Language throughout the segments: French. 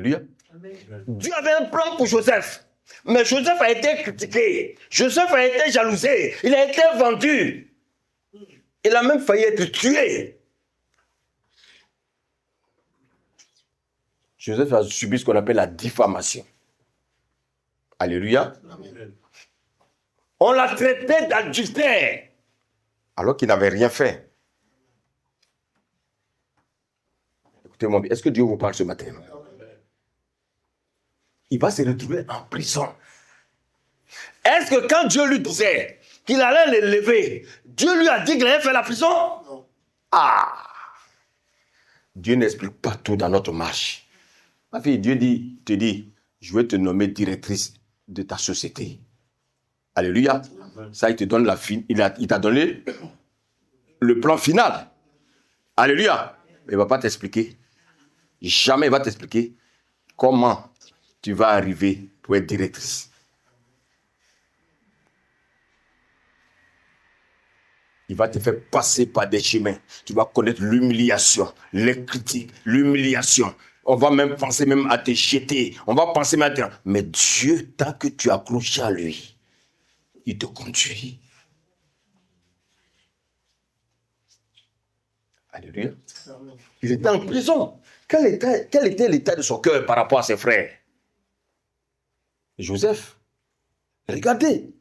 Alléluia. Dieu avait un plan pour Joseph. Mais Joseph a été critiqué. Joseph a été jalousé. Il a été vendu. Il a même failli être tué. Joseph a subi ce qu'on appelle la diffamation. Alléluia. Amen. On l'a traité d'adultère alors qu'il n'avait rien fait. Écoutez-moi, est-ce que Dieu vous parle ce matin? Il va se retrouver en prison. Est-ce que quand Dieu lui disait qu'il allait l'élever, Dieu lui a dit qu'il allait faire la prison? Non. Ah! Dieu n'explique pas tout dans notre marche. Ma fille, Dieu te dit, je vais te nommer directrice de ta société. Alléluia. Amen. Ça, il te donne il t'a donné le plan final. Alléluia. Mais il ne va pas t'expliquer. Jamais il va t'expliquer comment tu vas arriver pour être directrice. Il va te faire passer par des chemins. Tu vas connaître l'humiliation, les critiques, l'humiliation. On va même penser même à te jeter. On va penser même à te... Mais Dieu, tant que tu es accroché à lui, il te conduit. Alléluia. Il était en prison. Quel était l'état de son cœur par rapport à ses frères? Joseph, regardez.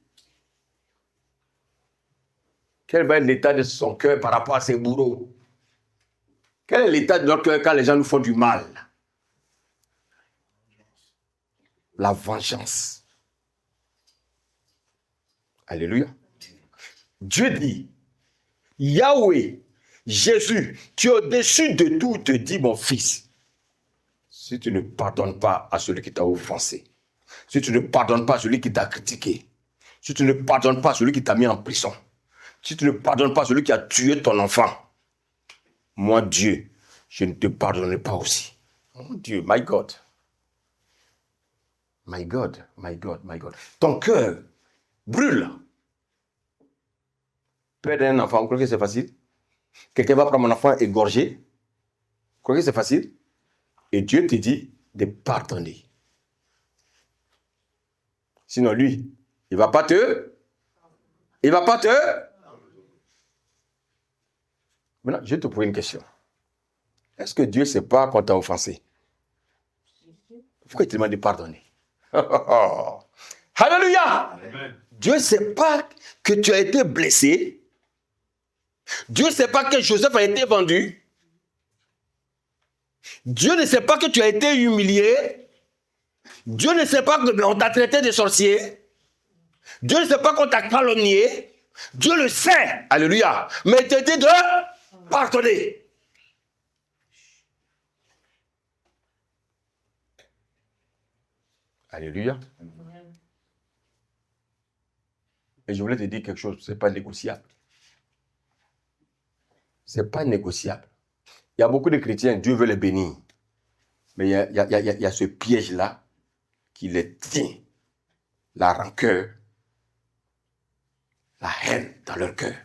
Quel va être l'état de son cœur par rapport à ses bourreaux? Quel est l'état de notre cœur quand les gens nous font du mal? La vengeance. Alléluia. Dieu dit, Yahweh, Jésus, tu es au-dessus de tout, te dit mon fils. Si tu ne pardonnes pas à celui qui t'a offensé, si tu ne pardonnes pas à celui qui t'a critiqué, si tu ne pardonnes pas à celui qui t'a mis en prison, si tu ne pardonnes pas à celui qui a tué ton enfant, moi, Dieu, je ne te pardonnerai pas aussi. Oh Dieu, my God. My God, my God, my God. Ton cœur brûle. Père d'un enfant, vous croyez que c'est facile? Quelqu'un va prendre mon enfant égorgé. Vous croyez que c'est facile? Et Dieu te dit de pardonner. Sinon, lui, il ne va pas te... Maintenant, je vais te poser une question. Est-ce que Dieu ne sait pas qu'on t'a offensé? Pourquoi il te demande de pardonner? Alléluia! Amen. Dieu ne sait pas que tu as été blessé. Dieu ne sait pas que Joseph a été vendu. Dieu ne sait pas que tu as été humilié. Dieu ne sait pas qu'on t'a traité de sorcier. Dieu ne sait pas qu'on t'a calomnié. Dieu le sait. Alléluia. Mais il te dit de pardonner. Alléluia. Et je voulais te dire quelque chose, ce n'est pas négociable. Ce n'est pas négociable. Il y a beaucoup de chrétiens, Dieu veut les bénir. Mais il y a ce piège-là qui les tient. La rancœur, la haine dans leur cœur.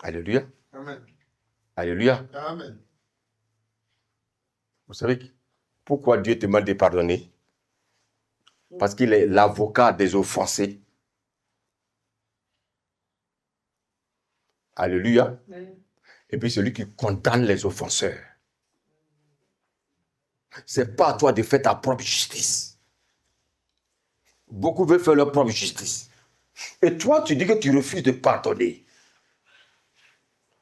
Alléluia. Amen. Alléluia. Amen. Vous savez pourquoi Dieu te demande de pardonner? Parce qu'il est l'avocat des offensés. Alléluia. Et puis celui qui condamne les offenseurs. C'est pas à toi de faire ta propre justice. Beaucoup veulent faire leur propre justice. Et toi, tu dis que tu refuses de pardonner.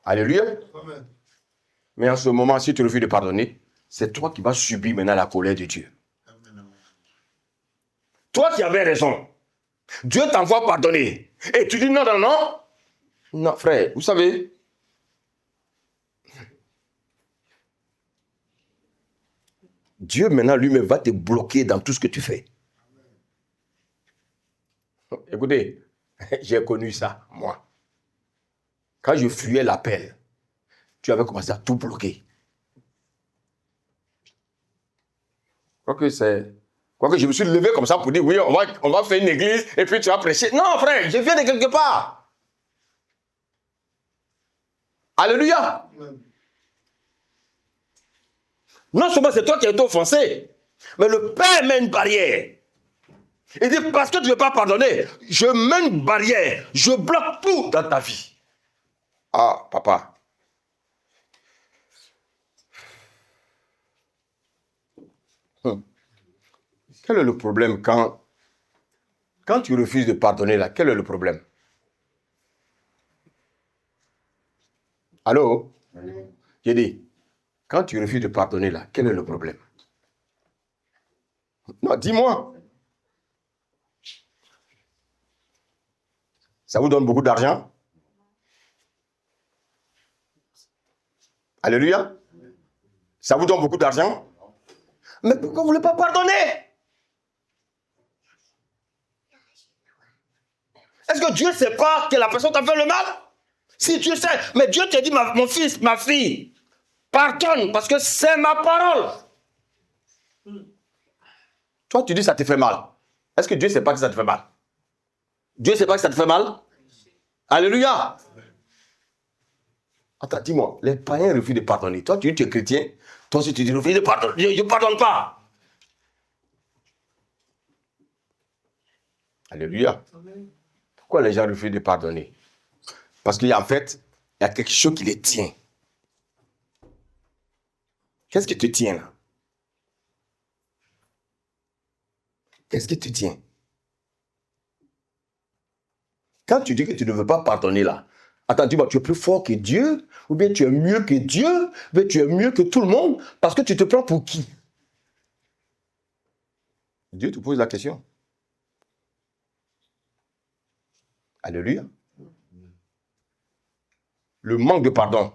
Alléluia. Amen. Mais en ce moment, si tu refuses de pardonner, c'est toi qui vas subir maintenant la colère de Dieu. Amen. Toi qui avais raison. Dieu t'envoie pardonner. Et tu dis non, non, non. Non, frère, vous savez, Dieu maintenant lui-même va te bloquer dans tout ce que tu fais. Écoutez, j'ai connu ça, moi. Quand je fuyais l'appel, tu avais commencé à tout bloquer. Quoique je me suis levé comme ça pour dire, oui, on va faire une église et puis tu vas prêcher. Non, frère, je viens de quelque part. Alléluia. Amen. Non seulement c'est toi qui as été offensé, mais le Père met une barrière. Il dit, parce que tu ne veux pas pardonner, je mets une barrière, je bloque tout dans ta vie. Ah, papa. Quel est le problème quand tu refuses de pardonner là? Quel est le problème? Allô? J'ai dit, quand tu refuses de pardonner là, quel est le problème? Non, dis-moi. Ça vous donne beaucoup d'argent? Alléluia. Ça vous donne beaucoup d'argent? Mais pourquoi vous ne voulez pas pardonner? Est-ce que Dieu ne sait pas que la personne t'a fait le mal? Si Dieu sait, mais Dieu te dit, mon fils, ma fille, pardonne parce que c'est ma parole. Toi, tu dis ça te fait mal. Est-ce que Dieu ne sait pas que ça te fait mal? Dieu ne sait pas que ça te fait mal? Alléluia. Attends, dis-moi, les païens refusent de pardonner. Toi, tu dis que tu es chrétien. Toi aussi, tu dis refuse de pardonner. Je ne pardonne pas. Alléluia. Pourquoi les gens refusent de pardonner? Parce qu'il y a en fait, il y a quelque chose qui les tient. Qu'est-ce qui te tient là? Qu'est-ce qui te tient? Quand tu dis que tu ne veux pas pardonner là, attends, dis-moi, tu es plus fort que Dieu? Ou bien tu es mieux que Dieu? Ou bien tu es mieux que tout le monde? Parce que tu te prends pour qui? Dieu te pose la question. Alléluia. Le manque de pardon,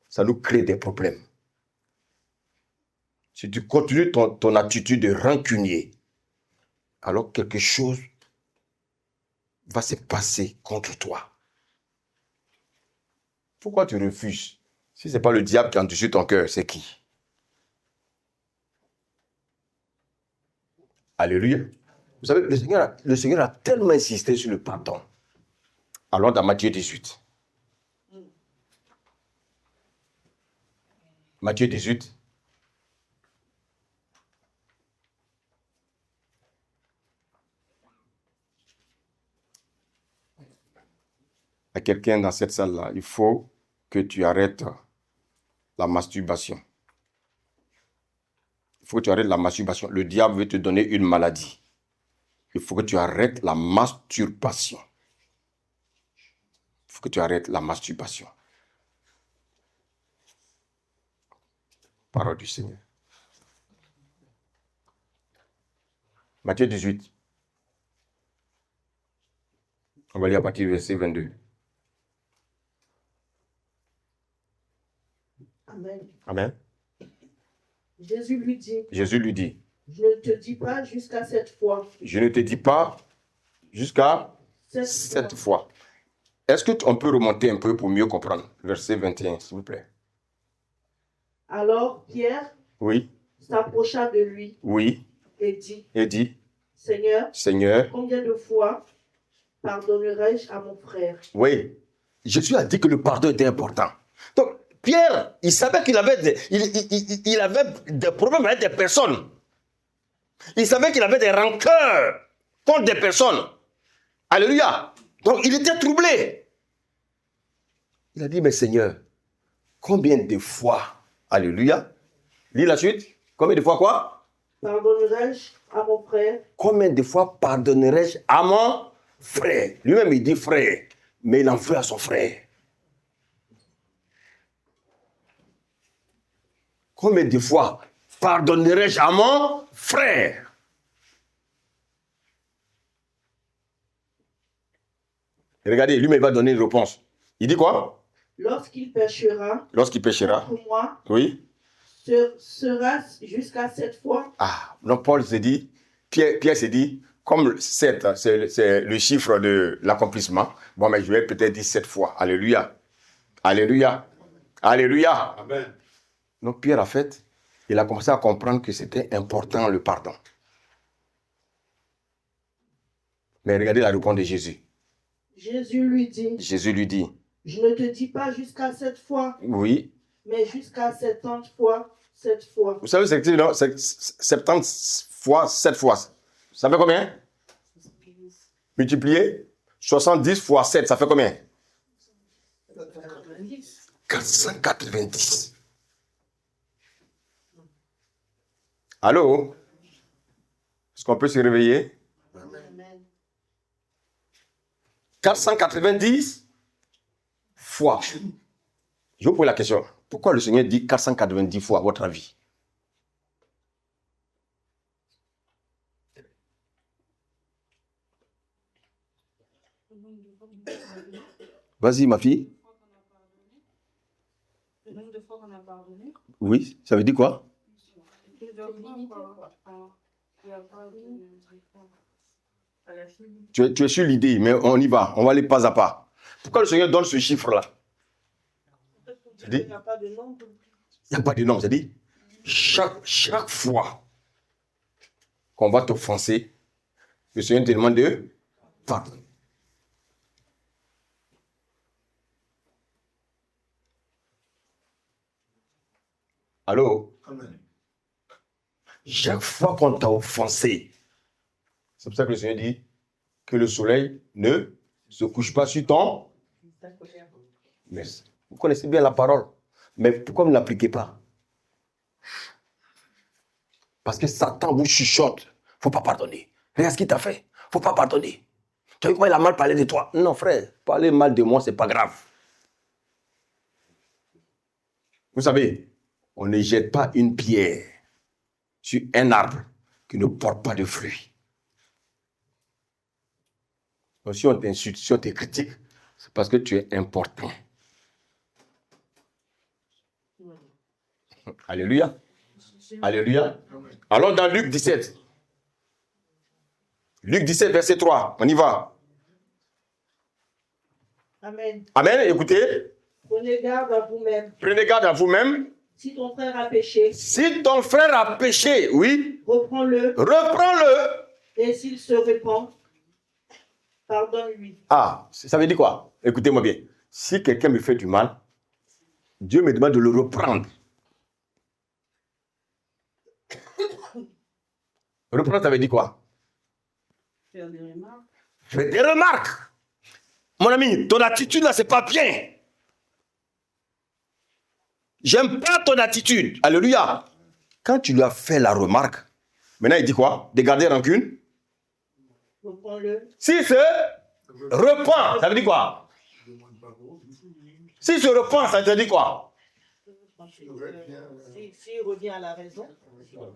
ça nous crée des problèmes. Si tu continues ton attitude de rancunier, alors quelque chose va se passer contre toi. Pourquoi tu refuses? Si ce n'est pas le diable qui endurcit ton cœur, c'est qui? Alléluia. Vous savez, le Seigneur a tellement insisté sur le pardon. Allons dans Matthieu 18. Matthieu 18. À quelqu'un dans cette salle-là, il faut que tu arrêtes la masturbation. Il faut que tu arrêtes la masturbation. Le diable veut te donner une maladie. Il faut que tu arrêtes la masturbation. Il faut que tu arrêtes la masturbation. Parole du Seigneur. Matthieu 18. On va lire à partir du verset 22. Amen. Amen. Jésus lui dit, je ne te dis pas jusqu'à 7 fois. Je ne te dis pas jusqu'à 7 fois. Est-ce qu'on peut remonter un peu pour mieux comprendre? Verset 21, s'il vous plaît. Alors Pierre s'approcha de lui et dit, Seigneur, combien de fois pardonnerai-je à mon frère? Oui, Jésus a dit que le pardon était important. Donc, Pierre, il savait qu'il avait il avait des problèmes avec des personnes. Il savait qu'il avait des rancœurs contre des personnes. Alléluia. Donc, il était troublé. Il a dit, mais Seigneur, combien de fois, alléluia, lis la suite, combien de fois quoi? Pardonnerai-je à mon frère? Combien de fois pardonnerai-je à mon frère? Lui-même, il dit frère, mais il en veut à son frère. Combien de fois pardonnerai-je à mon frère? Regardez, lui-même, il va donner une réponse. Il dit quoi? Lorsqu'il péchera. Contre moi. Oui. Sera jusqu'à 7 fois. Ah, donc Paul se dit, Pierre se dit, comme 7, c'est le chiffre de l'accomplissement, bon, mais je vais peut-être dire 7 fois. Alléluia. Alléluia. Alléluia. Amen. Donc Pierre, en fait, il a commencé à comprendre que c'était important le pardon. Mais regardez la réponse de Jésus. Jésus lui dit, je ne te dis pas jusqu'à 7 fois. Oui. Mais jusqu'à 70 fois 7 fois. Vous savez, c'est 70 fois 7 fois. Ça fait combien? Multiplié 70 fois 7, ça fait combien? 490. Allô? Est-ce qu'on peut se réveiller? Amen. 490 fois. Je vous pose la question. Pourquoi le Seigneur dit 490 fois, à votre avis? Vas-y, ma fille. Le nombre de fois qu'on a pardonné. Oui, ça veut dire quoi? Tu es sur l'idée, mais on y va. On va aller pas à pas. Pourquoi le Seigneur donne ce chiffre-là? Il n'y a pas de nombre. Il n'y a pas de nombre. C'est-à-dire, chaque fois qu'on va t'offenser, le Seigneur te demande de pardonner. Allô? Amen. Chaque fois qu'on t'a offensé, c'est pour ça que le Seigneur dit que le soleil ne se couche pas sur ton. Mais vous connaissez bien la parole. Mais pourquoi vous ne l'appliquez pas? Parce que Satan vous chuchote. Il ne faut pas pardonner. Regarde ce qu'il t'a fait. Il ne faut pas pardonner. Tu as vu comment il a mal parlé de toi? Non, frère, parler mal de moi, ce n'est pas grave. Vous savez, on ne jette pas une pierre sur un arbre qui ne porte pas de fruits. Donc, si on t'insulte, si on te critique, c'est parce que tu es important. Alléluia. Alléluia. Allons dans Luc 17. Luc 17, verset 3. On y va. Amen. Amen. Écoutez. Prenez garde à vous-même. Prenez garde à vous-même. Si ton frère a péché. Si ton frère a péché, oui. Reprends-le. Reprends-le. Et s'il se repent, pardonne-lui. Ah, ça veut dire quoi? Écoutez-moi bien. Si quelqu'un me fait du mal, Dieu me demande de le reprendre. Reprendre, ça veut dire quoi? Faire des remarques. Faire des remarques. Mon ami, ton attitude là, c'est pas bien. J'aime pas ton attitude. Alléluia. Quand tu lui as fait la remarque, maintenant il dit quoi? De garder rancune. Reprends-le. S'il se repent, ça veut dire quoi? S'il se repent, ça veut dire quoi? S'il revient à la raison.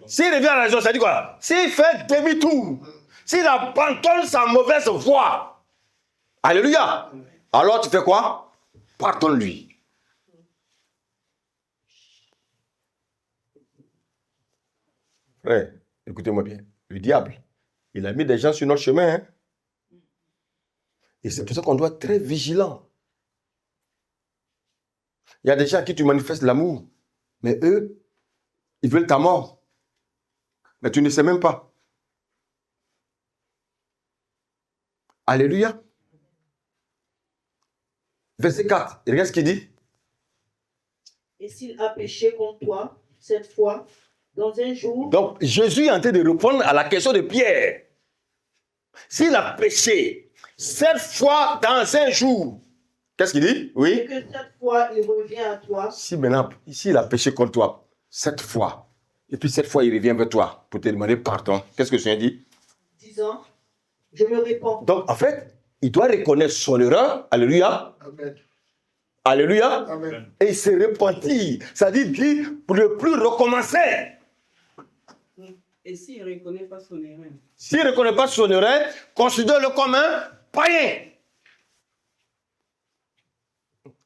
S'il revient à la raison, ça veut dire quoi? S'il fait demi-tour, s'il abandonne sa mauvaise voie. Alléluia. Alors tu fais quoi? Pardonne-lui. Frère, écoutez-moi bien. Le diable, il a mis des gens sur notre chemin. Hein? Et c'est pour ça qu'on doit être très vigilant. Il y a des gens à qui tu manifestes l'amour. Mais eux, ils veulent ta mort. Mais tu ne sais même pas. Alléluia. Verset 4. Regarde ce qu'il dit. Et s'il a péché contre toi, cette fois, dans un jour. Donc, Jésus est en train de répondre à la question de Pierre. S'il a péché 7 fois dans un jour, qu'est-ce qu'il dit? Oui. Et que cette fois, il revient à toi. Si maintenant, s'il a péché contre toi 7 fois, et puis 7 fois, il revient vers toi pour te demander pardon, qu'est-ce que le Seigneur dit? Disant, je me réponds. Donc, en fait, il doit reconnaître son erreur. Alléluia. Amen. Alléluia. Amen. Et il se repentit. C'est-à-dire pour ne plus recommencer. Et s'il ne reconnaît pas son erreur? S'il ne reconnaît pas son erreur, considère-le comme un païen.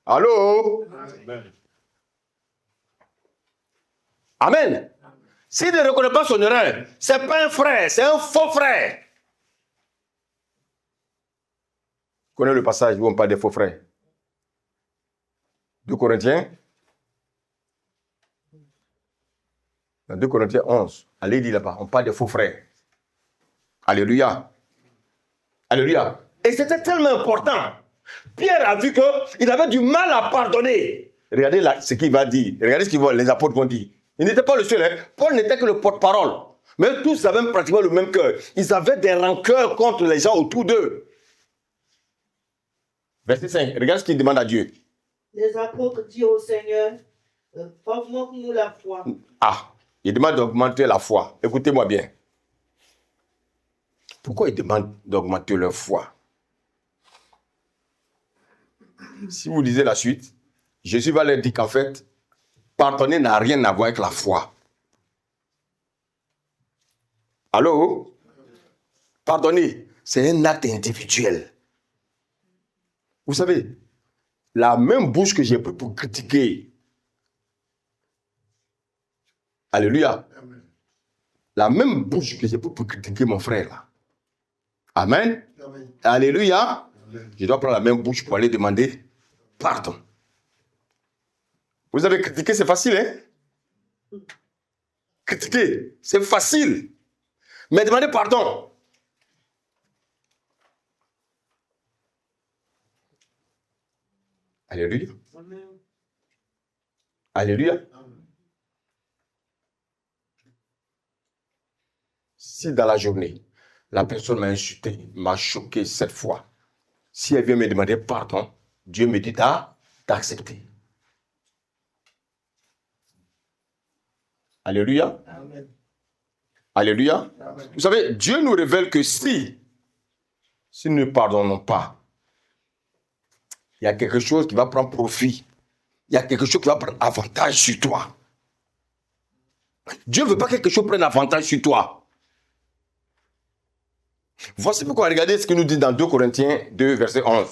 Allô? Amen. Amen. S'il ne reconnaît pas son erreur, ce n'est pas un frère, c'est un faux frère. Vous connaissez le passage où on parle des faux frères? 2 Corinthiens. Dans 2 Corinthiens 11. Allez, dit là-bas, on parle des faux frères. Alléluia. Alléluia. Et c'était tellement important. Pierre a vu qu'il avait du mal à pardonner. Regardez là, ce qu'il va dire. Regardez ce que les apôtres vont dire. Il n'était pas le seul. Hein. Paul n'était que le porte-parole. Mais tous avaient pratiquement le même cœur. Ils avaient des rancœurs contre les gens autour d'eux. Verset 5. Regarde ce qu'il demande à Dieu. Les apôtres disent au Seigneur, augmente-nous la foi. Ah, il demande d'augmenter la foi. Écoutez-moi bien. Pourquoi il demande d'augmenter leur foi? Si vous lisez la suite, Jésus va leur dire qu'en fait, pardonner n'a rien à voir avec la foi. Allô? Pardonner, c'est un acte individuel. Vous savez, la même bouche que j'ai pris pour critiquer. Alléluia. Amen. La même bouche que j'ai pris pour critiquer mon frère là. Amen. Amen. Alléluia. Amen. Je dois prendre la même bouche pour aller demander pardon. Vous avez critiqué, c'est facile, hein? Critiquer, c'est facile. Mais demander pardon. Alléluia. Amen. Alléluia. Amen. Si dans la journée, la personne m'a insulté, m'a choqué cette fois, si elle vient me demander pardon, Dieu me dit d'accepter. Alléluia. Amen. Alléluia. Amen. Vous savez, Dieu nous révèle que si nous ne pardonnons pas, il y a quelque chose qui va prendre profit. Il y a quelque chose qui va prendre avantage sur toi. Dieu ne veut pas que quelque chose prenne avantage sur toi. Voici pourquoi regardez ce qu'il nous dit dans 2 Corinthiens 2, verset 11.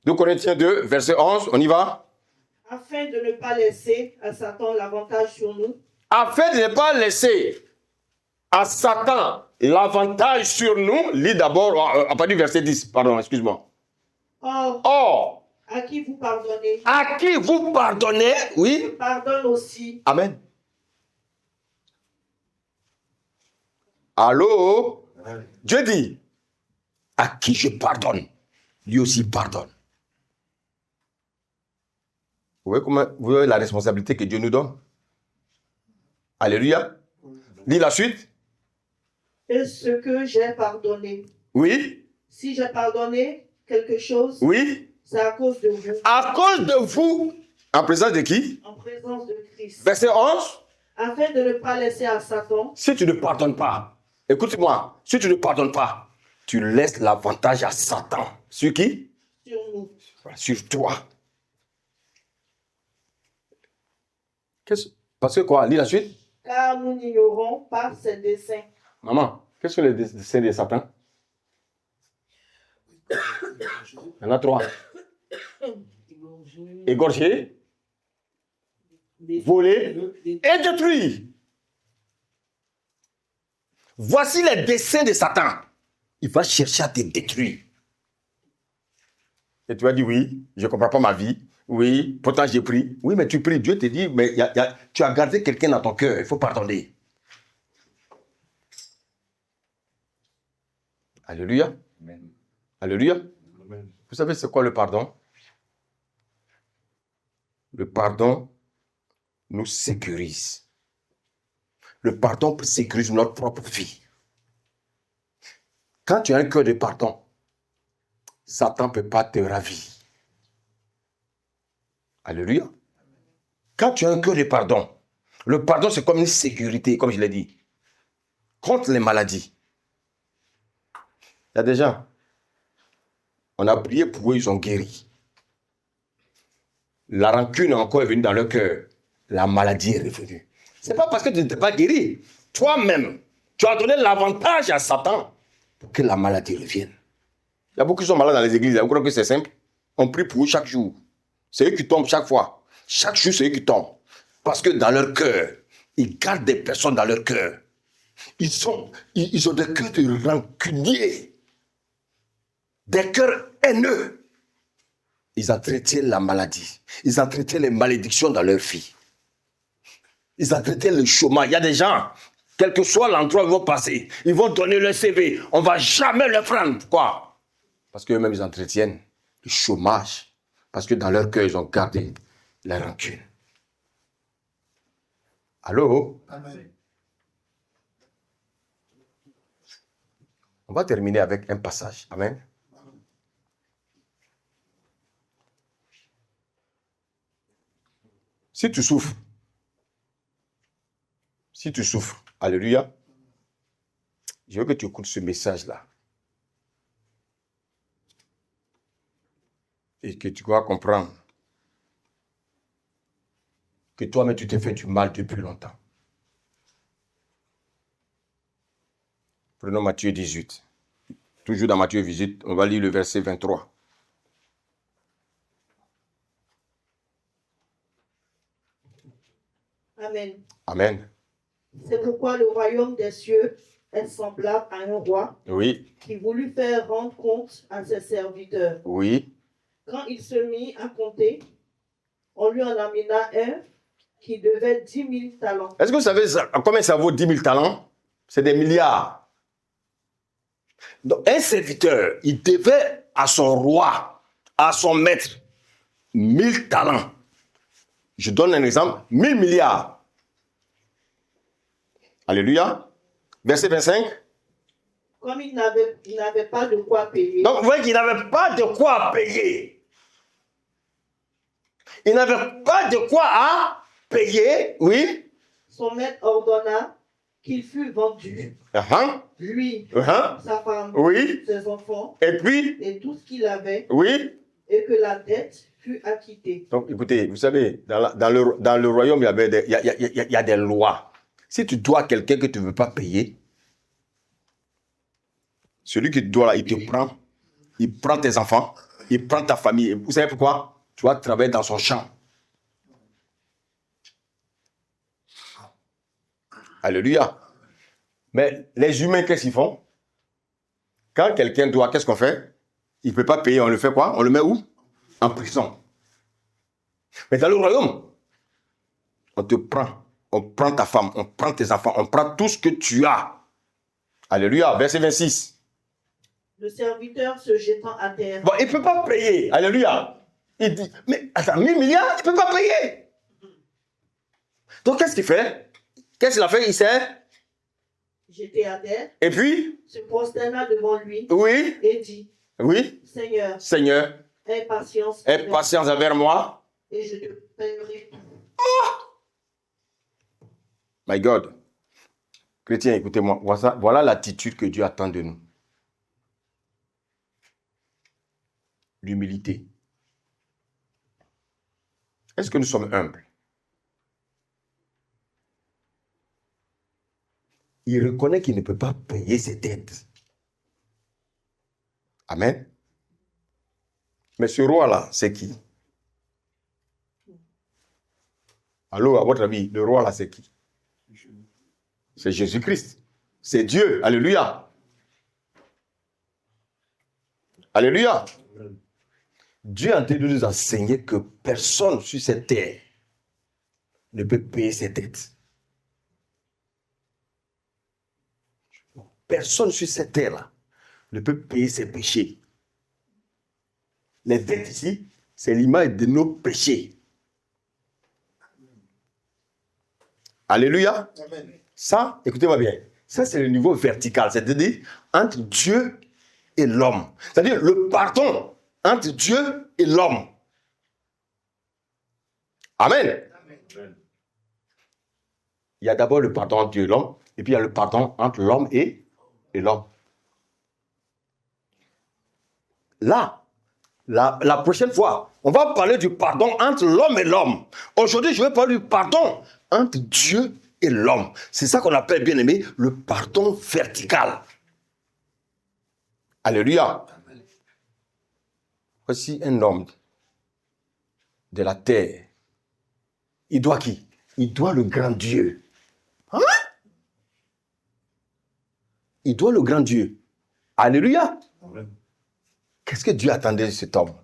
2 Corinthiens 2, verset 11, on y va? Afin de ne pas laisser à Satan l'avantage sur nous. Afin de ne pas laisser à Satan l'avantage sur nous, lis d'abord à partir du verset 10, pardon, excuse-moi. Or, à qui vous pardonnez? À qui vous pardonnez, oui. Je pardonne aussi. Amen. Allô? Amen. Dieu dit, à qui je pardonne, lui aussi pardonne. Vous voyez la responsabilité que Dieu nous donne? Alléluia. Lis la suite. Et ce que j'ai pardonné. Oui. Si j'ai pardonné quelque chose. Oui. C'est à cause de vous. À cause de vous. En présence de qui? En présence de Christ. Verset 11. Afin de ne pas laisser à Satan. Si tu ne pardonnes pas, écoute-moi, si tu ne pardonnes pas, tu laisses l'avantage à Satan. Sur qui? Sur nous. Sur toi. Parce que quoi? Lis la suite. Car nous n'ignorons pas ses desseins. Maman, quels sont les desseins de Satan? Il y en a 3. Égorger, voler et détruire. Voici les desseins de Satan. Il va chercher à te détruire. Et tu vas dire, oui, je ne comprends pas ma vie. Oui, pourtant j'ai pris. Oui, mais tu pries. Dieu te dit, mais tu as gardé quelqu'un dans ton cœur. Il faut pardonner. Alléluia. Amen. Alléluia. Amen. Vous savez c'est quoi le pardon? Le pardon nous sécurise. Le pardon sécurise notre propre vie. Quand tu as un cœur de pardon, Satan ne peut pas te ravir. Alléluia. Quand tu as un cœur de pardon, le pardon c'est comme une sécurité, comme je l'ai dit, contre les maladies. Il y a des gens, on a prié pour eux, ils ont guéri. La rancune encore est venue dans leur cœur. La maladie est revenue. Ce n'est pas parce que tu n'étais pas guéri. Toi-même, tu as donné l'avantage à Satan pour que la maladie revienne. Il y a beaucoup qui sont malades dans les églises. Vous croyez que c'est simple? On prie pour eux chaque jour. C'est eux qui tombent chaque fois. Chaque jour, c'est eux qui tombent. Parce que dans leur cœur, ils gardent des personnes dans leur cœur. Ils ont des cœurs de rancuniers. Des cœurs haineux. Ils entretiennent la maladie. Ils entretiennent les malédictions dans leur vie. Ils entretiennent le chômage. Il y a des gens, quel que soit l'endroit où ils vont passer, ils vont donner leur CV. On ne va jamais le prendre. Pourquoi? Parce qu'eux-mêmes, ils entretiennent le chômage, Parce que dans leur cœur, ils ont gardé la rancune. Allô? Amen. On va terminer avec un passage. Amen. Si tu souffres, alléluia, je veux que tu écoutes ce message-là. Et que tu vas comprendre que toi-même tu t'es fait du mal depuis longtemps. Prenons Matthieu 18. Toujours dans Matthieu 18, on va lire le verset 23. Amen. Amen. C'est pourquoi le royaume des cieux est semblable à un roi qui voulut faire rendre compte à ses serviteurs. Oui. Quand il se mit à compter, on lui en amena un qui devait 10 000 talents. Est-ce que vous savez combien ça vaut 10 000 talents? C'est des milliards. Donc, un serviteur, il devait à son roi, à son maître, 1000 talents. Je donne un exemple, 1000 milliards. Alléluia. Verset 25. Comme il n'avait pas de quoi payer. Donc, vous voyez qu'il n'avait pas de quoi payer. Il n'avait pas de quoi à payer, oui. Son maître ordonna qu'il fût vendu. Lui, sa femme, ses enfants, et puis, et tout ce qu'il avait. Oui. Et que la dette fût acquittée. Donc, écoutez, vous savez, dans le royaume, il y a des lois. Si tu dois quelqu'un que tu ne veux pas payer, celui qui te doit là, il te prend. Il prend tes enfants, il prend ta famille. Vous savez pourquoi? Tu vas travailler dans son champ. Alléluia. Mais les humains, qu'est-ce qu'ils font? Quand quelqu'un doit, qu'est-ce qu'on fait? Il ne peut pas payer, on le fait quoi? On le met où? En prison. Mais dans le royaume, on te prend. On prend ta femme, on prend tes enfants, on prend tout ce que tu as. Alléluia. Verset 26. Le serviteur se jetant à terre. Bon, il ne peut pas payer. Alléluia. Il dit, mais attends, 1000 milliards, il ne peut pas payer. Donc, qu'est-ce qu'il fait? Qu'est-ce qu'il a fait? Il s'est jeté à terre. Et puis? Se prosterna devant lui. Oui. Et dit. Oui. Seigneur. Aie patience envers moi. Et je te paierai tout. My God. Chrétien, écoutez-moi. Voilà l'attitude que Dieu attend de nous. L'humilité. Est-ce que nous sommes humbles? Il reconnaît qu'il ne peut pas payer ses dettes. Amen. Mais ce roi-là, c'est qui? Allô, à votre avis, le roi-là, c'est qui? C'est Jésus-Christ. C'est Dieu. Alléluia. Alléluia. Dieu est en train de nous enseigner que personne sur cette terre ne peut payer ses dettes. Personne sur cette terre-là ne peut payer ses péchés. Les dettes ici, c'est l'image de nos péchés. Alléluia. Amen. Ça, écoutez-moi bien, ça c'est le niveau vertical, c'est-à-dire entre Dieu et l'homme. C'est-à-dire le pardon entre Dieu et l'homme. Amen. Amen. Il y a d'abord le pardon entre Dieu et l'homme, et puis il y a le pardon entre l'homme et l'homme. Là, la prochaine fois, on va parler du pardon entre l'homme et l'homme. Aujourd'hui, je vais parler du pardon entre Dieu et l'homme. C'est ça qu'on appelle, bien aimé, le pardon vertical. Alléluia. Voici un homme de la terre. Il doit qui? Il doit le grand Dieu. Hein? Il doit le grand Dieu. Alléluia. Amen. Qu'est-ce que Dieu attendait de cet homme?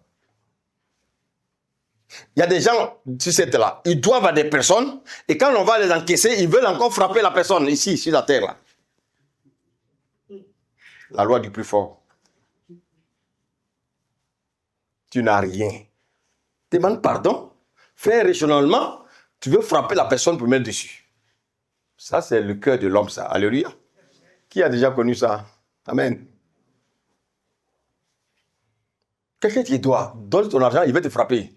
Il y a des gens sur cette terre-là, ils doivent à des personnes, et quand on va les encaisser, ils veulent encore frapper la personne ici, sur la terre-là. La loi du plus fort. Tu n'as rien. demande pardon, fais un échelonnement, tu veux frapper la personne pour mettre dessus. Ça, c'est le cœur de l'homme, ça. Alléluia. Qui a déjà connu ça? Amen. Quelqu'un qui doit, donne ton argent, il va te frapper.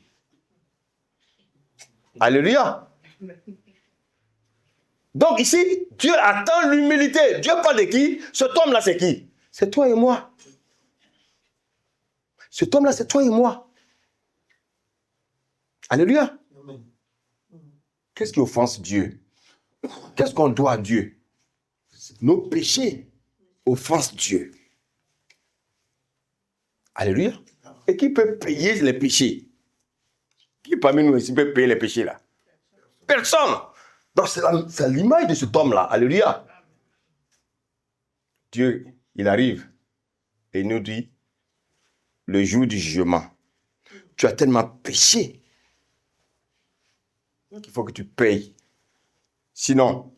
Alléluia. Donc ici, Dieu attend l'humilité. Dieu parle de qui? Cet homme-là, c'est qui? C'est toi et moi. Cet homme-là, c'est toi et moi. Alléluia. Qu'est-ce qui offense Dieu? Qu'est-ce qu'on doit à Dieu? Nos péchés offensent Dieu. Alléluia. Et qui peut payer les péchés? Qui parmi nous ici peut payer les péchés là? Personne. Donc c'est l'image de cet homme-là. Alléluia. Dieu, il arrive et il nous dit, le jour du jugement, tu as tellement péché qu'il faut que tu payes. Sinon,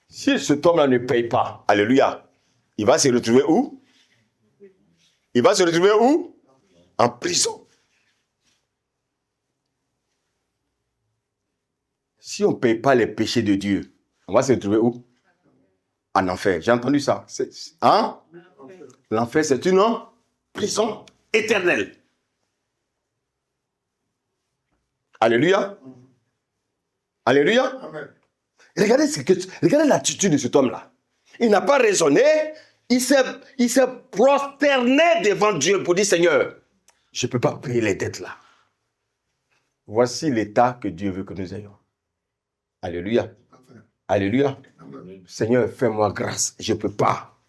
si cet homme-là ne paye pas, alléluia, il va se retrouver où? Il va se retrouver où? En prison. Si on ne paye pas les péchés de Dieu, on va se retrouver où? En enfer. J'ai entendu ça. Hein? L'enfer, c'est une prison éternelle. Alléluia. Alléluia. Amen. Regardez l'attitude de cet homme-là. Il n'a pas raisonné. Il s'est prosterné devant Dieu pour dire, Seigneur, je ne peux pas payer les dettes là. Voici l'état que Dieu veut que nous ayons. Alléluia. Amen. Alléluia. Amen. Seigneur, fais-moi grâce. Je ne peux pas.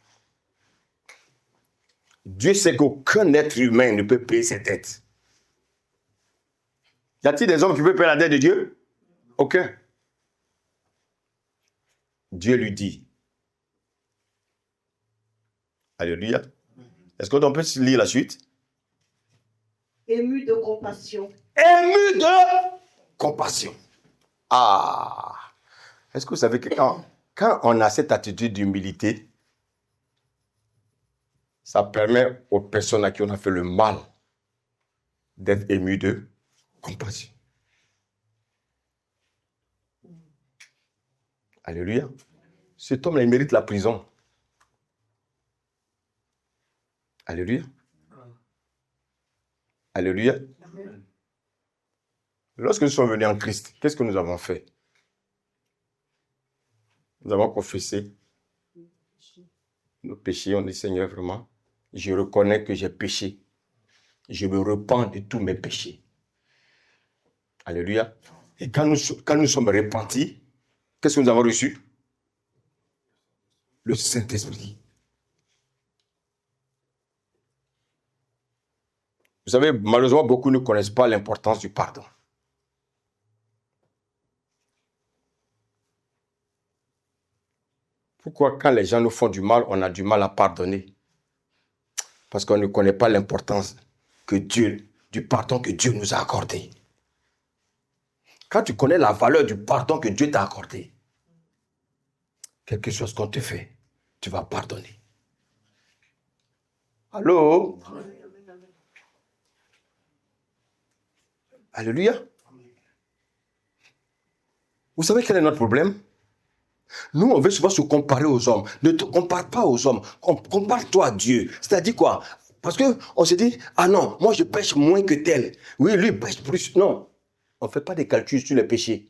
Dieu sait qu'aucun être humain ne peut payer ses dettes. Y a-t-il des hommes qui peuvent payer la dette de Dieu? Aucun. Dieu lui dit. Alléluia. Est-ce qu'on peut lire la suite? Ému de compassion. Ému de compassion. Ah! Est-ce que vous savez que quand on a cette attitude d'humilité, ça permet aux personnes à qui on a fait le mal d'être ému de compassion. Alléluia. Cet homme-là, il mérite la prison. Alléluia. Alléluia. Lorsque nous sommes venus en Christ, qu'est-ce que nous avons fait? Nous avons confessé nos péchés. On dit, Seigneur, vraiment, je reconnais que j'ai péché. Je me repens de tous mes péchés. Alléluia. Et quand nous sommes repentis, qu'est-ce que nous avons reçu? Le Saint-Esprit. Vous savez, malheureusement, beaucoup ne connaissent pas l'importance du pardon. Pourquoi, quand les gens nous font du mal, on a du mal à pardonner? Parce qu'on ne connaît pas l'importance du pardon que Dieu nous a accordé. Quand tu connais la valeur du pardon que Dieu t'a accordé, quelque chose qu'on te fait, tu vas pardonner. Allô? Alléluia. Vous savez quel est notre problème? Nous, on veut souvent se comparer aux hommes. Ne te compare pas aux hommes. Compare-toi à Dieu. C'est-à-dire quoi? Parce qu'on se dit, ah non, moi je pêche moins que tel. Oui, lui il pêche plus. Non. On ne fait pas des calculs sur les péchés.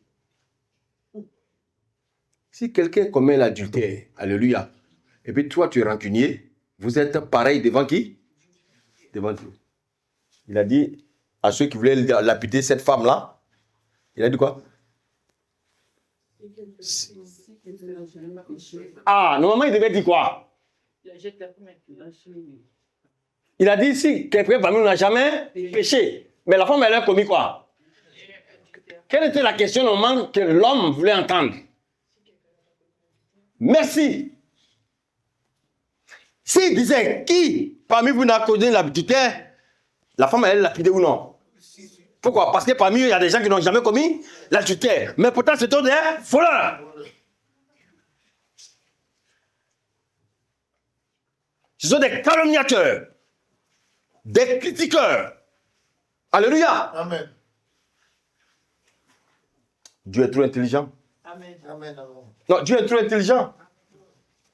Si quelqu'un commet l'adultère, alléluia, et puis toi tu es rancunier, vous êtes pareil devant qui? Devant Dieu. Il a dit à ceux qui voulaient lapider cette femme-là, il a dit quoi? Ah, normalement il devait dire quoi? Il a dit si quelqu'un parmi nous n'a jamais péché, mais la femme elle a commis quoi? Quelle était la question normalement que l'homme voulait entendre? Merci. S'il disait qui parmi vous n'a connu l'adultère, la femme elle est lapidée ou non? Pourquoi? Parce que parmi eux, il y a des gens qui n'ont jamais commis l'adultère. Mais pourtant, c'est tous des voleurs. Ce sont des calomniateurs, des critiqueurs. Alléluia. Amen. Dieu est trop intelligent. Amen. Amen. Non, Dieu est trop intelligent.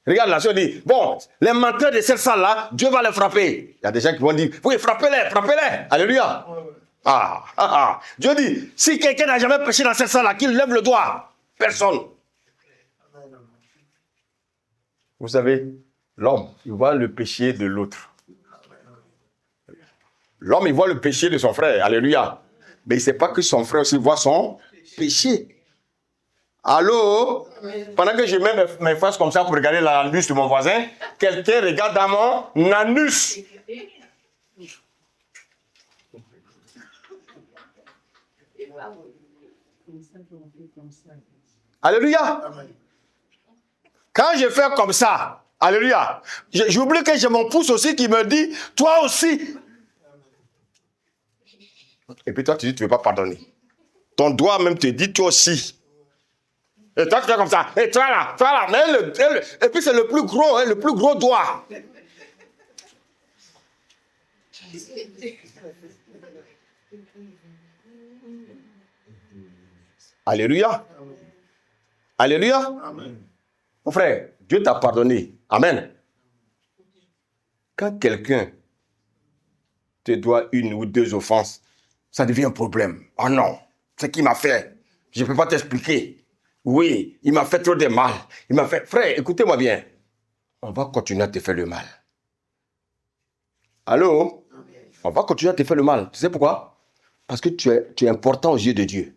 Regarde là, si on dit, bon, les menteurs de cette salle-là, Dieu va les frapper. Il y a des gens qui vont dire, oui, frappez-les, frappez-les. Alléluia. Dieu dit, si quelqu'un n'a jamais péché dans cette salle-là, qu'il lève le doigt. Personne. Vous savez, l'homme, il voit le péché de l'autre. L'homme, il voit le péché de son frère. Alléluia. Mais il ne sait pas que son frère aussi voit son péché. Allô? Pendant que je mets mes faces comme ça pour regarder l'anus de mon voisin, quelqu'un regarde dans mon anus. Alléluia. Quand je fais comme ça, alléluia, j'oublie que j'ai mon pouce aussi qui me dit, toi aussi. Et puis toi, tu dis, tu ne veux pas pardonner. Ton doigt même te dit, toi aussi. Et toi, tu fais comme ça. Et toi là. Mais et puis c'est le plus gros, hein, le plus gros doigt. Alléluia. Alléluia. Amen. Mon frère, Dieu t'a pardonné. Amen. Quand quelqu'un te doit une ou deux offenses, ça devient un problème. Oh non, c'est qui m'a fait. Je ne peux pas t'expliquer. Oui, il m'a fait trop de mal. Il m'a fait... Frère, écoutez-moi bien. On va continuer à te faire le mal. Allô? On va continuer à te faire le mal. Tu sais pourquoi? Parce que tu es important aux yeux de Dieu.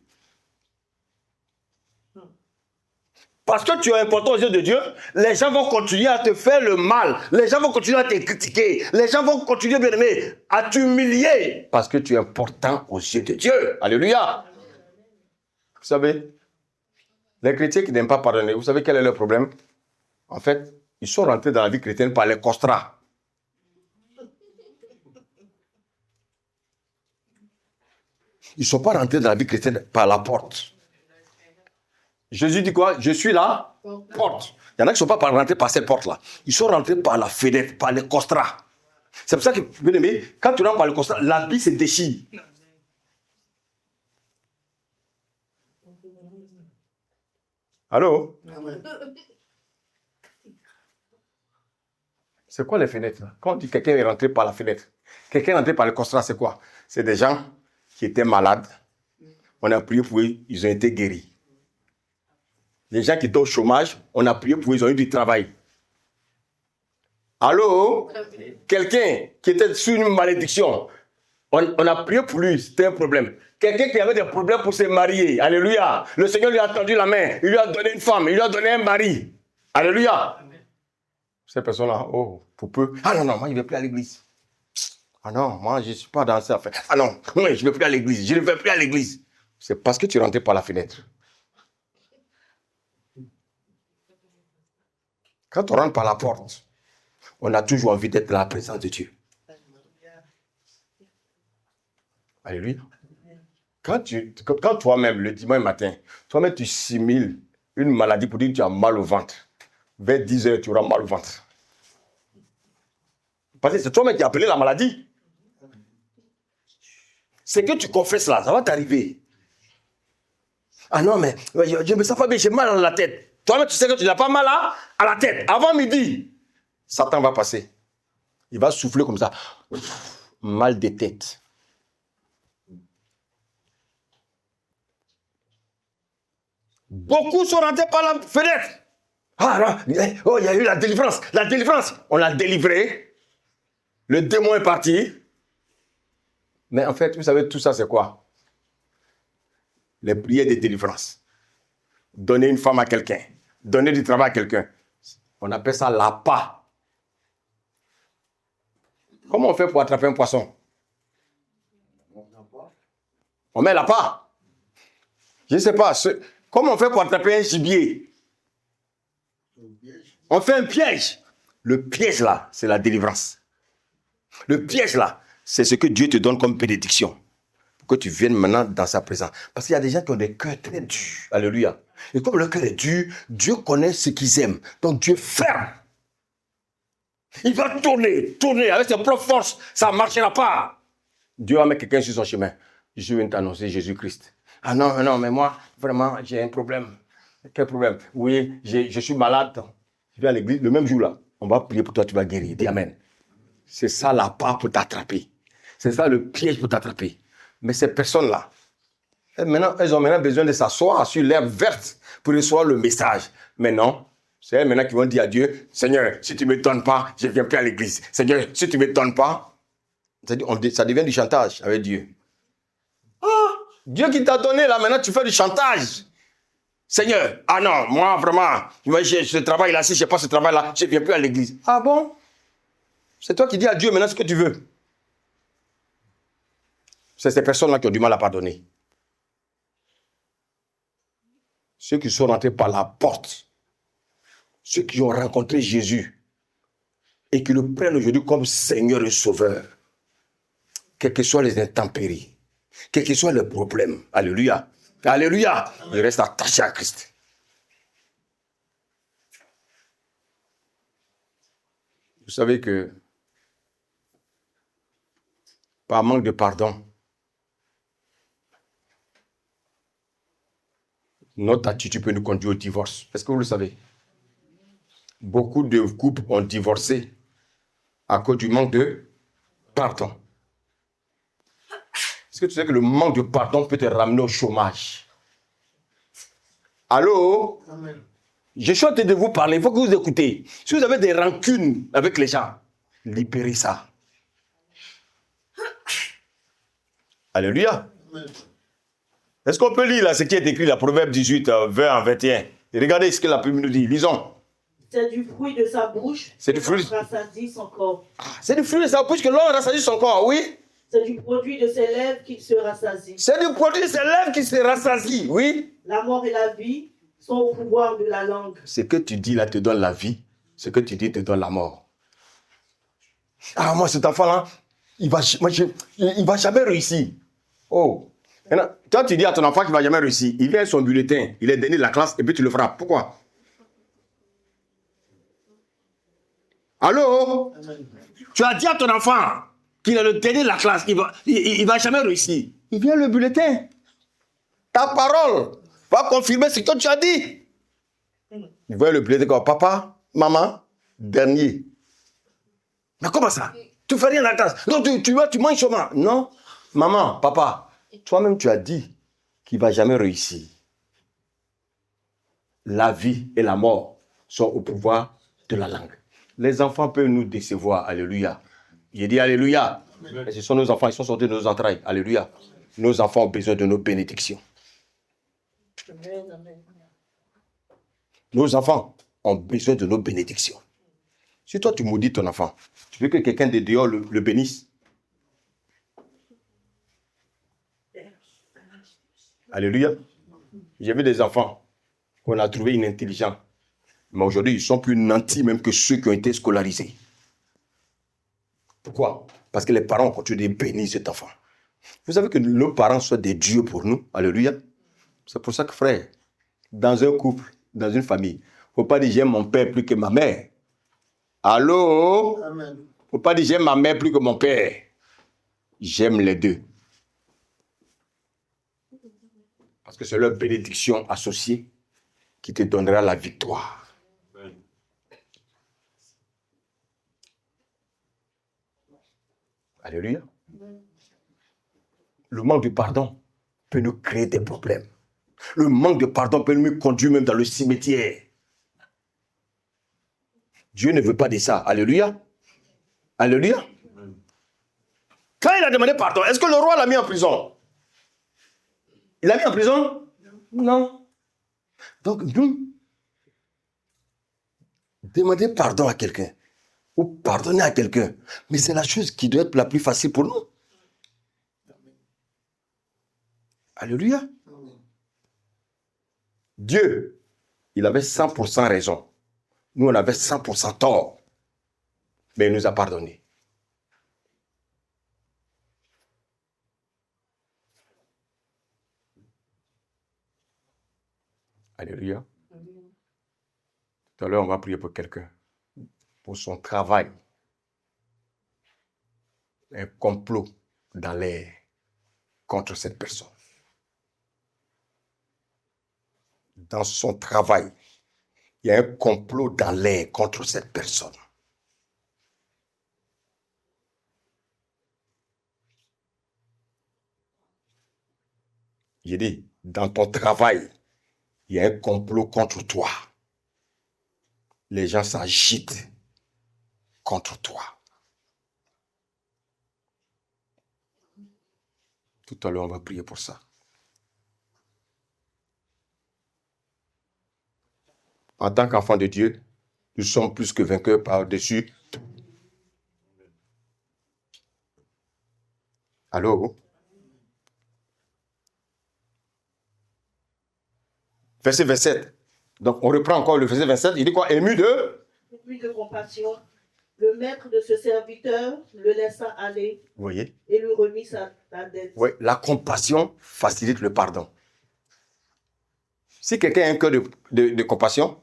Parce que tu es important aux yeux de Dieu, les gens vont continuer à te faire le mal. Les gens vont continuer à te critiquer. Les gens vont continuer, bien aimé, à t'humilier. Parce que tu es important aux yeux de Dieu. Alléluia. Vous savez, les chrétiens qui n'aiment pas pardonner, vous savez quel est leur problème? En fait, ils sont rentrés dans la vie chrétienne par les costrats. Ils ne sont pas rentrés dans la vie chrétienne par la porte. Jésus dit quoi? Je suis la porte. Il y en a qui ne sont pas rentrés par cette porte-là. Ils sont rentrés par la fenêtre, par les costrats. C'est pour ça que, bien aimé, quand tu rentres par le costrat, l'habit se déchire. Allô? C'est quoi les fenêtres? Quand on dit quelqu'un est rentré par la fenêtre, quelqu'un est rentré par le costrat, c'est quoi? C'est des gens qui étaient malades. On a prié pour eux, ils ont été guéris. Les gens qui étaient au chômage, on a prié pour eux, ils ont eu du travail. Allô? Quelqu'un qui était sous une malédiction, on a prié pour lui, c'était un problème. Quelqu'un qui avait des problèmes pour se marier, alléluia. Le Seigneur lui a tendu la main, il lui a donné une femme, il lui a donné un mari. Alléluia. Ces personnes-là, oh, pour peu. Ah non, moi je ne vais plus à l'église. Ah non, moi je ne suis pas dans cette affaire. Ah non, moi je ne vais plus à l'église, je ne vais plus à l'église. C'est parce que tu es rentré par la fenêtre. Quand on rentre par la porte, on a toujours envie d'être dans la présence de Dieu. Alléluia. Quand toi-même, le dimanche matin, toi-même tu simules une maladie pour dire que tu as mal au ventre, vers 10 heures, tu auras mal au ventre. Parce que c'est toi-même qui as appelé la maladie. C'est que tu confesses là, ça va t'arriver. Ah non, mais je me sens pas bien, j'ai mal à la tête. Toi-même, tu sais que tu n'as pas mal à la tête. Avant midi, Satan va passer. Il va souffler comme ça. Mal de tête. Beaucoup sont rentrés par la fenêtre. Ah non, oh, il y a eu la délivrance. La délivrance. On l'a délivré. Le démon est parti. Mais en fait, vous savez, tout ça, c'est quoi? Les prières de délivrance. Donner une femme à quelqu'un. Donner du travail à quelqu'un. On appelle ça l'appât. Comment on fait pour attraper un poisson? On met l'appât. Je ne sais pas. Comment on fait pour attraper un gibier? On fait un piège. Le piège là, c'est la délivrance. Le piège là, c'est ce que Dieu te donne comme bénédiction. Pour que tu viennes maintenant dans sa présence. Parce qu'il y a des gens qui ont des cœurs très durs. Alléluia. Et comme le cœur est dur, Dieu connaît ce qu'ils aiment. Donc Dieu ferme. Il va tourner avec ses propres forces. Ça ne marchera pas. Dieu va mettre quelqu'un sur son chemin. Je suis venu t'annoncer Jésus-Christ. Ah non, non, mais moi, vraiment, j'ai un problème. Quel problème? Oui, je suis malade. Je vais à l'église le même jour là. On va prier pour toi, tu vas guérir. Dis Amen. C'est ça la part pour t'attraper. C'est ça le piège pour t'attraper. Mais ces personnes-là, elles ont maintenant besoin de s'asseoir sur l'herbe verte pour recevoir le message. Mais non, c'est elles maintenant qui vont dire à Dieu, Seigneur, si tu ne me donnes pas, je ne viens plus à l'église. Seigneur, si tu ne me donnes pas, ça devient du chantage avec Dieu. Ah, Dieu qui t'a donné là, maintenant tu fais du chantage. Seigneur, ah non, moi vraiment, ce travail-là, si je n'ai pas ce travail-là, je ne viens plus à l'église. Ah bon? C'est toi qui dis à Dieu maintenant ce que tu veux. C'est ces personnes-là qui ont du mal à pardonner. Ceux qui sont rentrés par la porte, ceux qui ont rencontré Jésus et qui le prennent aujourd'hui comme Seigneur et Sauveur, quelles que soient les intempéries, quels que soient les problèmes, alléluia, alléluia, ils restent attachés à Christ. Vous savez que par manque de pardon, notre attitude peut nous conduire au divorce. Est-ce que vous le savez? Beaucoup de couples ont divorcé à cause du manque de pardon. Est-ce que tu sais que le manque de pardon peut te ramener au chômage? Allô? Amen. Je suis en train de vous parler, il faut que vous écoutez. Si vous avez des rancunes avec les gens, libérez ça. Alléluia. Amen. Est-ce qu'on peut lire là ce qui est écrit, la Proverbe 18, 20 à 21? Et regardez ce que la Bible nous dit. Lisons. C'est du fruit de sa bouche que l'homme rassasie son corps. C'est du fruit de sa bouche que l'homme rassasie son corps, oui. C'est du produit de ses lèvres qu'il se rassasie. C'est du produit de ses lèvres qui se rassasie, oui. La mort et la vie sont au pouvoir de la langue. Ce que tu dis là te donne la vie. Ce que tu dis te donne la mort. Ah, moi, cet enfant-là, il va jamais réussir. Oh. Maintenant, toi, tu dis à ton enfant qu'il ne va jamais réussir. Il vient avec son bulletin, il est donné de la classe et puis tu le frappes. Pourquoi? Allô? Amen. Tu as dit à ton enfant qu'il est le dernier de la classe, il va jamais réussir. Il vient le bulletin. Ta parole va confirmer ce que tu as dit. Il voit le bulletin comme papa, maman, dernier. Mais comment ça? Tu fais rien dans la classe. Non, tu manges comment? Non, maman, papa, toi-même tu as dit qu'il ne va jamais réussir. La vie et la mort sont au pouvoir de la langue. Les enfants peuvent nous décevoir, alléluia. J'ai dit alléluia. Amen. Et ce sont nos enfants, ils sont sortis de nos entrailles, alléluia. Nos enfants ont besoin de nos bénédictions. Amen. Nos enfants ont besoin de nos bénédictions. Si toi tu maudis ton enfant, tu veux que quelqu'un de dehors le bénisse? Alléluia. J'ai vu des enfants qu'on a trouvés inintelligents. Mais aujourd'hui, ils sont plus nantis même que ceux qui ont été scolarisés. Pourquoi? Parce que les parents ont continué de bénir cet enfant. Vous savez que nos parents sont des dieux pour nous. Alléluia. C'est pour ça que, frère, dans un couple, dans une famille, il ne faut pas dire j'aime mon père plus que ma mère. Allô? Amen. Il ne faut pas dire j'aime ma mère plus que mon père. J'aime les deux. Parce que c'est leur bénédiction associée qui te donnera la victoire. Amen. Alléluia. Amen. Le manque de pardon peut nous créer des problèmes. Le manque de pardon peut nous conduire même dans le cimetière. Dieu ne veut pas de ça. Alléluia. Alléluia. Amen. Quand il a demandé pardon, est-ce que le roi l'a mis en prison? Il l'a mis en prison? Non. Donc, nous, demander pardon à quelqu'un ou pardonner à quelqu'un, mais c'est la chose qui doit être la plus facile pour nous. Alléluia. Dieu, il avait 100% raison. Nous, on avait 100% tort. Mais il nous a pardonné. Alléluia. Tout à l'heure, on va prier pour quelqu'un. Pour son travail. Un complot dans l'air contre cette personne. Dans son travail, il y a un complot dans l'air contre cette personne. J'ai dit, dans ton travail, il y a un complot contre toi. Les gens s'agitent contre toi. Tout à l'heure, on va prier pour ça. En tant qu'enfants de Dieu, nous sommes plus que vainqueurs par-dessus. Allô? Verset 27. Donc, on reprend encore le verset 27. Il dit quoi? Ému de compassion. Le maître de ce serviteur le laissa aller. Vous voyez? Et lui remit sa dette. Oui, la compassion facilite le pardon. Si quelqu'un a un cœur de compassion,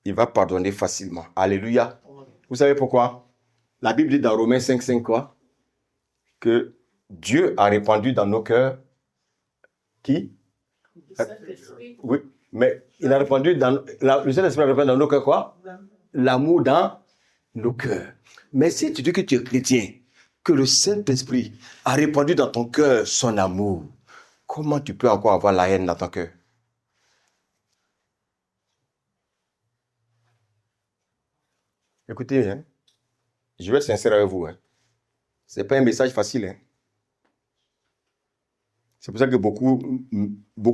il va pardonner facilement. Alléluia. Vous savez pourquoi? La Bible dit dans Romains 5:5 quoi? Que Dieu a répandu dans nos cœurs qui? Oui, mais il a répandu le Saint-Esprit a répandu dans nos cœurs quoi? L'amour dans nos cœurs. Mais si tu dis que tu es chrétien, que le Saint-Esprit a répandu dans ton cœur son amour, comment tu peux encore avoir la haine dans ton cœur? Écoutez, hein, je vais être sincère avec vous. Hein. Ce n'est pas un message facile. Hein. C'est pour ça que beaucoup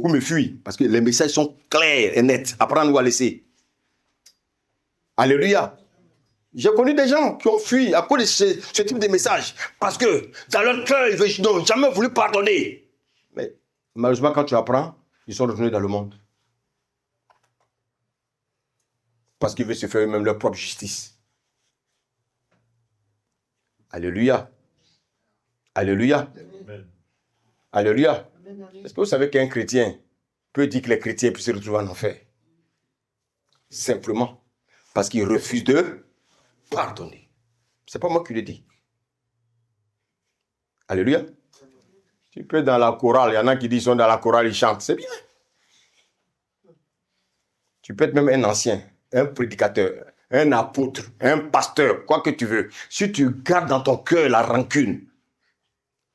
me fuient, parce que les messages sont clairs et nets. Apprends-nous à laisser. Alléluia. J'ai connu des gens qui ont fui à cause de ce type de message, parce que dans leur cœur, ils n'ont jamais voulu pardonner. Mais malheureusement, quand tu apprends, ils sont retournés dans le monde. Parce qu'ils veulent se faire eux-mêmes leur propre justice. Alléluia. Alléluia. Amen. Alléluia. Est-ce que vous savez qu'un chrétien peut dire que les chrétiens puissent se retrouver en enfer? Simplement parce qu'il refuse de pardonner. Ce n'est pas moi qui le dis. Alléluia. Tu peux être dans la chorale, il y en a qui disent qu'ils sont dans la chorale, ils chantent, c'est bien. Tu peux être même un ancien, un prédicateur, un apôtre, un pasteur, quoi que tu veux. Si tu gardes dans ton cœur la rancune,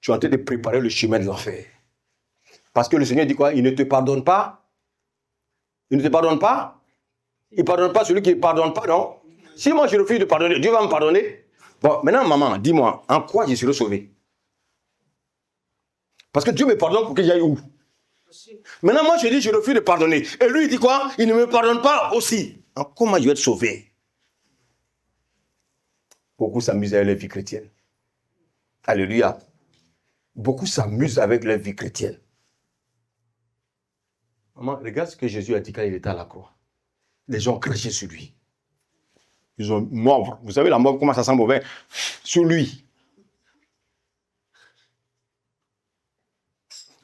tu es en train de préparer le chemin de l'enfer. Parce que le Seigneur dit quoi? Il ne te pardonne pas. Il ne te pardonne pas. Il ne pardonne pas celui qui ne pardonne pas, non? Si moi je refuse de pardonner, Dieu va me pardonner. Bon, maintenant, maman, dis-moi, en quoi je serai sauvé? Parce que Dieu me pardonne pour que j'aille où? Maintenant, moi je dis, je refuse de pardonner. Et lui, il dit quoi? Il ne me pardonne pas aussi. En comment je vais être sauvé? Beaucoup s'amusent avec leur vie chrétienne. Alléluia. Beaucoup s'amusent avec leur vie chrétienne. Maman, regarde ce que Jésus a dit quand il était à la croix. Les gens ont craché sur lui. Ils ont mort. Vous savez la mort, comment ça sent mauvais? Sur lui.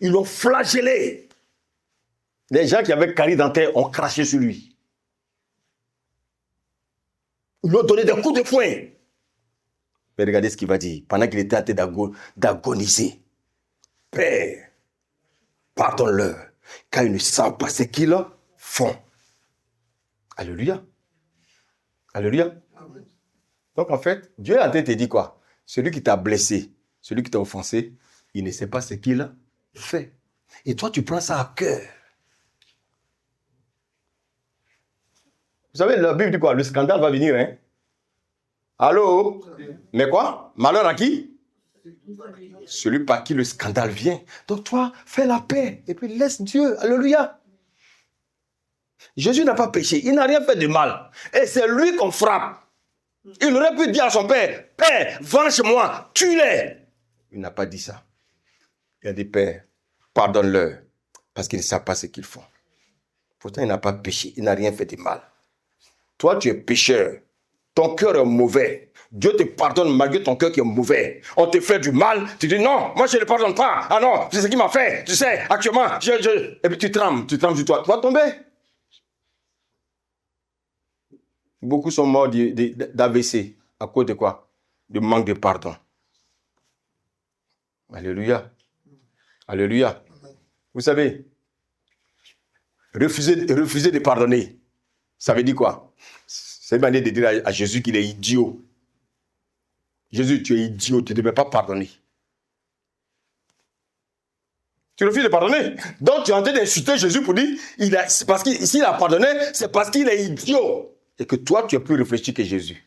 Ils l'ont flagellé. Les gens qui avaient carie dentaire ont craché sur lui. Ils lui ont donné des coups de poing. Mais regardez ce qu'il va dire. Pendant qu'il était en train d'agoniser. Père, pardonne-leur, car ils ne savent pas ce qu'ils font. Alléluia. Alléluia. Amen. Donc en fait, Dieu est en train de te dire quoi? Celui qui t'a blessé, celui qui t'a offensé, il ne sait pas ce qu'il fait. Et toi, tu prends ça à cœur. Vous savez, la Bible dit quoi? Le scandale va venir, hein? Allô? Mais quoi? Malheur à qui? Celui par qui le scandale vient. Donc toi, fais la paix et puis laisse Dieu. Alléluia. Jésus n'a pas péché. Il n'a rien fait de mal. Et c'est lui qu'on frappe. Il aurait pu dire à son père, Père, venge-moi, tue-les. Il n'a pas dit ça. Il a dit, Père, pardonne-leur parce qu'ils ne savent pas ce qu'ils font. Pourtant, il n'a pas péché. Il n'a rien fait de mal. Toi, tu es pécheur. Ton cœur est mauvais. Dieu te pardonne malgré ton cœur qui est mauvais. On te fait du mal. Tu dis non, moi je ne le pardonne pas. Ah non, c'est ce qu'il m'a fait. Tu sais, actuellement, Et puis tu trembles sur toi. Tu vas tomber. Beaucoup sont morts d'AVC. À cause de quoi? De manque de pardon. Alléluia. Alléluia. Vous savez, refuser de pardonner, ça veut dire quoi? C'est une manière de dire à Jésus qu'il est idiot. Jésus, tu es idiot, tu ne devais pas pardonner. Tu refuses de pardonner. Donc tu es en train d'insulter Jésus pour dire, c'est parce s'il a pardonné, c'est parce qu'il est idiot. Et que toi, tu es plus réfléchi que Jésus.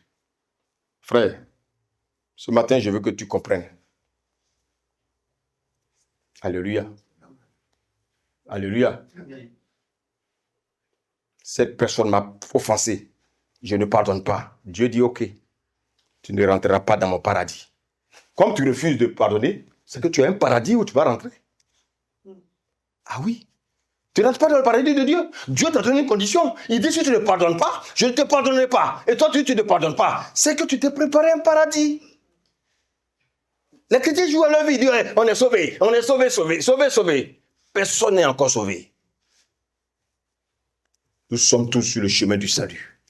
Frère, ce matin, je veux que tu comprennes. Alléluia. Alléluia. Cette personne m'a offensé. Je ne pardonne pas. Dieu dit, ok, tu ne rentreras pas dans mon paradis. Comme tu refuses de pardonner, c'est que tu as un paradis où tu vas rentrer. Ah oui. Tu ne rentres pas dans le paradis de Dieu. Dieu t'a donné une condition. Il dit, si tu ne pardonnes pas, je ne te pardonnerai pas. Et toi, tu ne pardonnes pas. C'est que tu t'es préparé un paradis. Les chrétiens jouent à leur vie. Ils disent, on est sauvé. On est sauvé, sauvé, sauvé, sauvé. Personne n'est encore sauvé. Nous sommes tous sur le chemin du salut.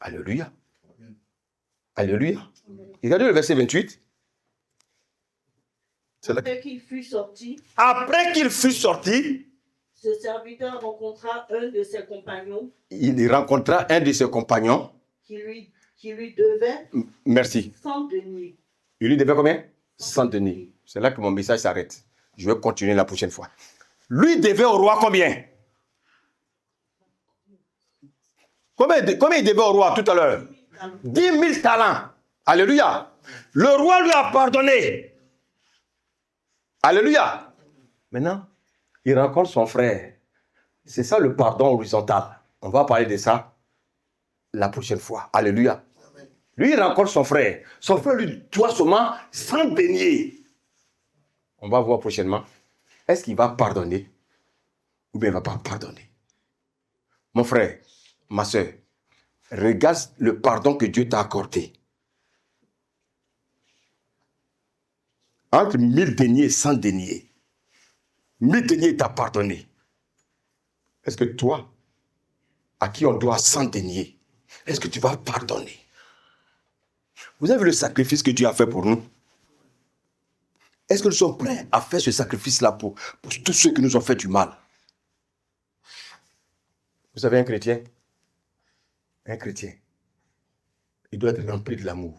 Alléluia. Alléluia. Regardez le verset 28. Après qu'il fut sorti, ce serviteur rencontra un de ses compagnons. Il rencontra un de ses compagnons. Qui lui devait. Merci. 100 deniers. Il lui devait combien? 100 deniers. C'est là que mon message s'arrête. Je vais continuer la prochaine fois. Lui devait au roi combien? Combien il devait au roi tout à l'heure? 10 000 talents. Alléluia. Le roi lui a pardonné. Alléluia. Maintenant, il rencontre son frère. C'est ça le pardon horizontal. On va parler de ça la prochaine fois. Alléluia. Lui, il rencontre son frère. Son frère lui doit seulement 100 deniers. On va voir prochainement. Est-ce qu'il va pardonner ou bien il ne va pas pardonner? Mon frère, ma soeur, regarde le pardon que Dieu t'a accordé. Entre 1000 deniers et 100 deniers. 1000 deniers t'a pardonné. Est-ce que toi, à qui on doit 100 deniers, est-ce que tu vas pardonner? Vous avez vu le sacrifice que Dieu a fait pour nous? Est-ce que nous sommes prêts à faire ce sacrifice-là pour tous ceux qui nous ont fait du mal? Vous savez, un chrétien, il doit être rempli de l'amour.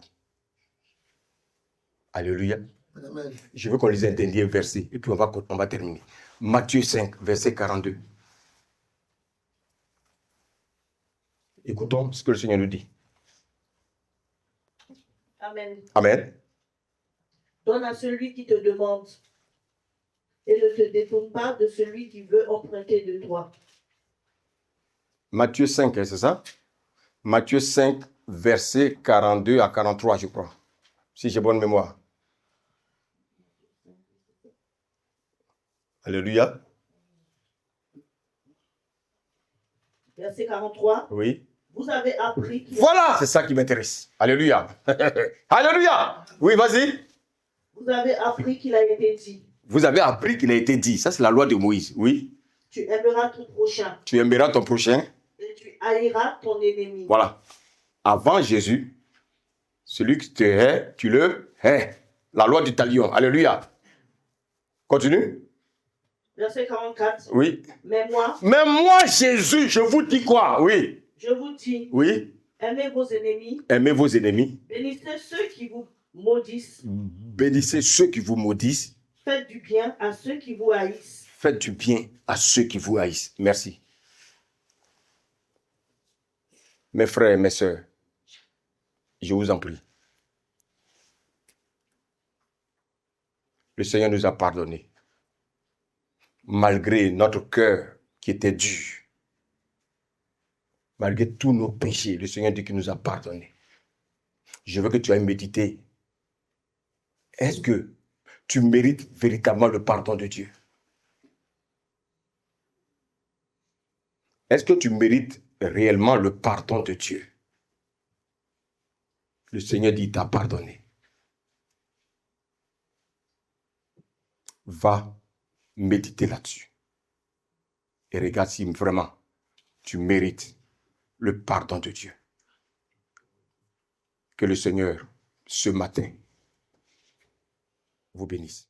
Alléluia. Amen. Je veux qu'on lise un dernier verset et puis on va terminer. Matthieu 5, verset 42. Écoutons ce que le Seigneur nous dit. Amen. Amen. Donne à celui qui te demande et ne te détourne pas de celui qui veut emprunter de toi. Matthieu 5, c'est ça? Matthieu 5, verset 42 à 43, je crois. Si j'ai bonne mémoire. Alléluia. Verset 43. Oui. Vous avez appris. Voilà, c'est ça qui m'intéresse. Alléluia. Alléluia. Oui, vas-y. Vous avez appris qu'il a été dit. Vous avez appris qu'il a été dit. Ça, c'est la loi de Moïse. Oui. Tu aimeras ton prochain. Tu aimeras ton prochain. Et tu haïras ton ennemi. Voilà. Avant Jésus, celui qui te hait, tu le hais. La loi du talion. Alléluia. Continue. Verset 44. Oui. Mais moi, Jésus, je vous dis quoi? Oui. Je vous dis. Oui. Aimez vos ennemis. Aimez vos ennemis. Bénissez ceux qui vous maudissent. Bénissez ceux qui vous maudissent. Faites du bien à ceux qui vous haïssent. Faites du bien à ceux qui vous haïssent. Merci. Mes frères et mes sœurs, je vous en prie. Le Seigneur nous a pardonné. Malgré notre cœur qui était dur. Malgré tous nos péchés, le Seigneur dit qu'il nous a pardonné. Je veux que tu ailles méditer. Est-ce que tu mérites véritablement le pardon de Dieu? Est-ce que tu mérites réellement le pardon de Dieu? Le Seigneur dit, il t'a pardonné. Va méditer là-dessus. Et regarde si vraiment tu mérites le pardon de Dieu. Que le Seigneur, ce matin, vous bénisse.